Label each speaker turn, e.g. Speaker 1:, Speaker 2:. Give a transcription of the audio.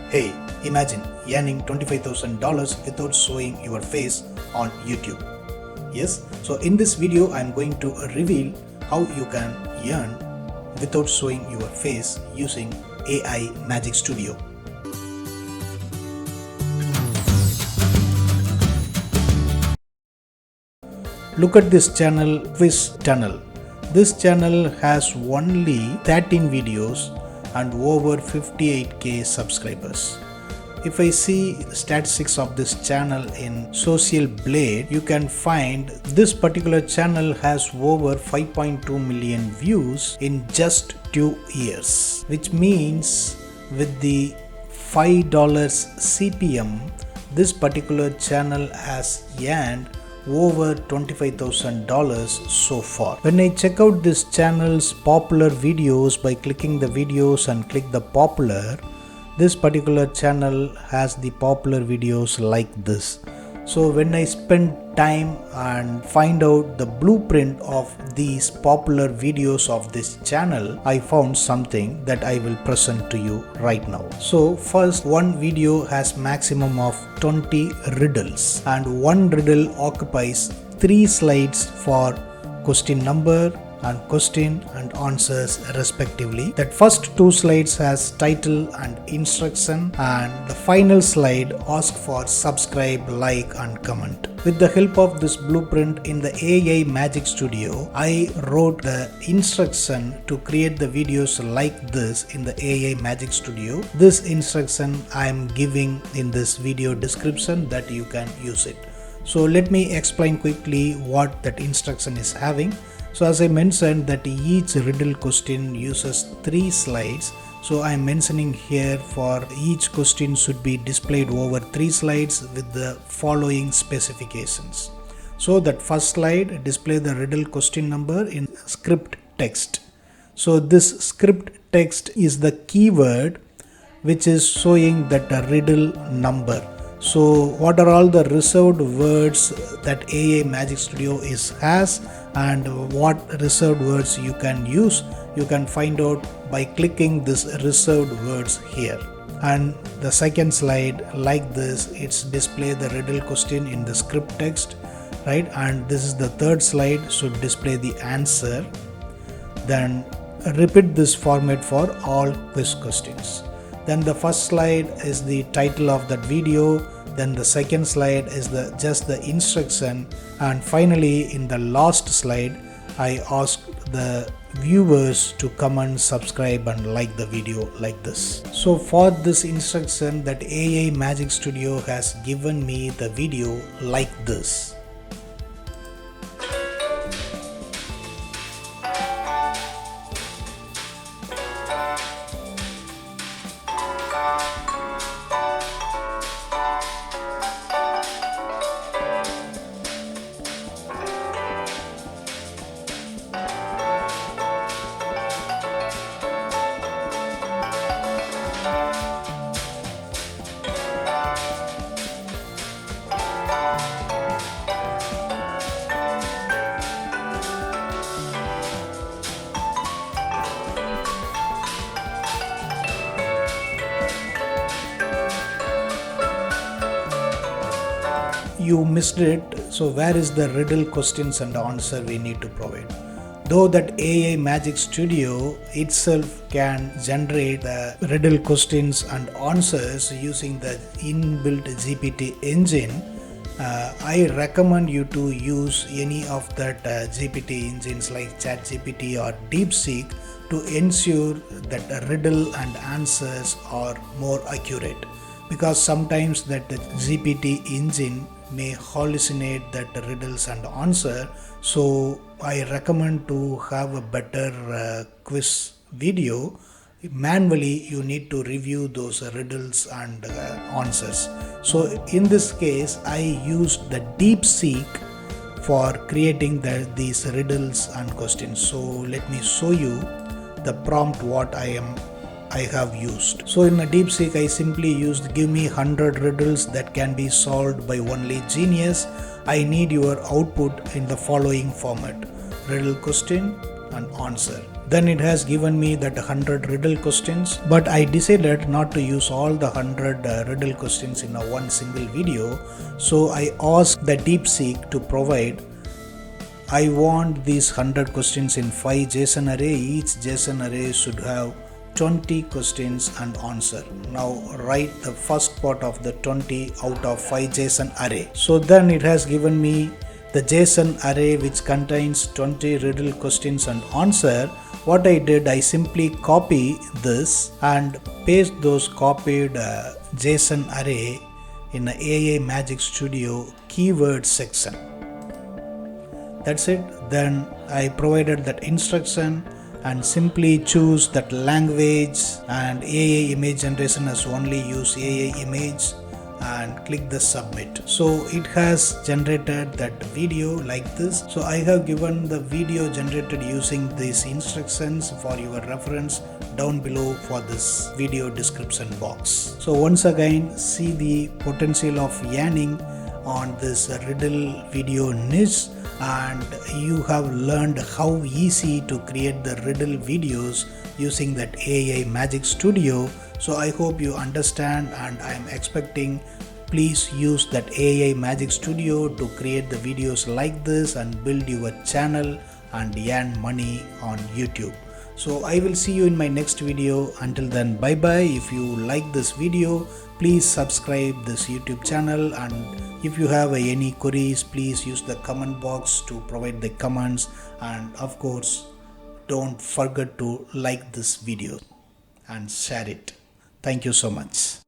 Speaker 1: Hey, imagine earning $25,000 without showing your face on YouTube. Yes, so in this video I am going to reveal how you can earn without showing your face using AI Magic Studio. Look at this channel, Quiz Channel. This channel has only 13 videos and over 58k subscribers. If I see statistics of this channel in Social Blade, you can find this particular channel has over 5.2 million views in just 2 years, which means with the $5 CPM, this particular channel has earned over $25,000 so far. When I check out this channel's popular videos by clicking the videos and click the popular, this particular channel has the popular videos like this. So when I spend time and find out the blueprint of these popular videos of this channel, I found something that I will present to you right now. So first, one video has maximum of 20 riddles and one riddle occupies 3 slides for question number and question and answers respectively. That first 2 slides has title and instruction, and the final slide asks for subscribe, like and comment. With the help of this blueprint in the AI Magic Studio, I wrote the instruction to create the videos like this in the AI Magic Studio. This instruction I am giving in this video description that you can use it. So let me explain quickly what that instruction is having. So as I mentioned that each riddle question uses 3 slides. So I am mentioning here for each question should be displayed over 3 slides with the following specifications. So that first slide display the riddle question number in script text. So this script text is the keyword which is showing that a riddle number. So what are all the reserved words that AI Magic Studio has, and what reserved words you can use, you can find out by clicking this reserved words here. And the second slide like this, it's display the riddle question in the script text, right? And this is the third slide, should display the answer. Then repeat this format for all quiz questions. Then the first slide is the title of that video. Then the second slide is just the instruction, and finally in the last slide I asked the viewers to comment, subscribe and like the video like this. So for this instruction that AI Magic Studio has given me the video like this. You missed it. So where is the riddle questions and answer we need to provide? Though that AI Magic Studio itself can generate the riddle questions and answers using the inbuilt GPT engine, I recommend you to use any of that GPT engines like ChatGPT or DeepSeek to ensure that the riddle and answers are more accurate, because sometimes that the GPT engine may hallucinate that riddles and answer. So I recommend to have a better quiz video. Manually you need to review those riddles and answers. So in this case I used the DeepSeek for creating these riddles and questions. So let me show you the prompt what I have used. So in a DeepSeek I simply used give me 100 riddles that can be solved by only genius. I need your output in the following format: riddle question and answer. Then it has given me that 100 riddle questions, but I decided not to use all the 100 riddle questions in a one single video. So I asked the DeepSeek to provide, I want these 100 questions in 5 JSON array. Each JSON array should have 20 questions and answer. Now write the first part of the 20 out of 5 JSON array. So then it has given me the JSON array which contains 20 riddle questions and answer. What I did, I simply copy this and paste those copied JSON array in the AI Magic Studio keyword section. That's it. Then I provided that instruction and simply choose that language, and AI image generation as only use AI image, and click the submit. So it has generated that video like this. So I have given the video generated using these instructions for your reference down below for this video description box. So once again, see the potential of yarning on this riddle video niche, and you have learned how easy to create the riddle videos using that AI Magic Studio. So I hope you understand, and I am expecting please use that AI Magic Studio to create the videos like this and build your channel and earn money on YouTube. So I will see you in my next video. Until then, bye bye. If you like this video, please subscribe this YouTube channel, and if you have any queries, please use the comment box to provide the comments, and of course don't forget to like this video and share it. Thank you so much.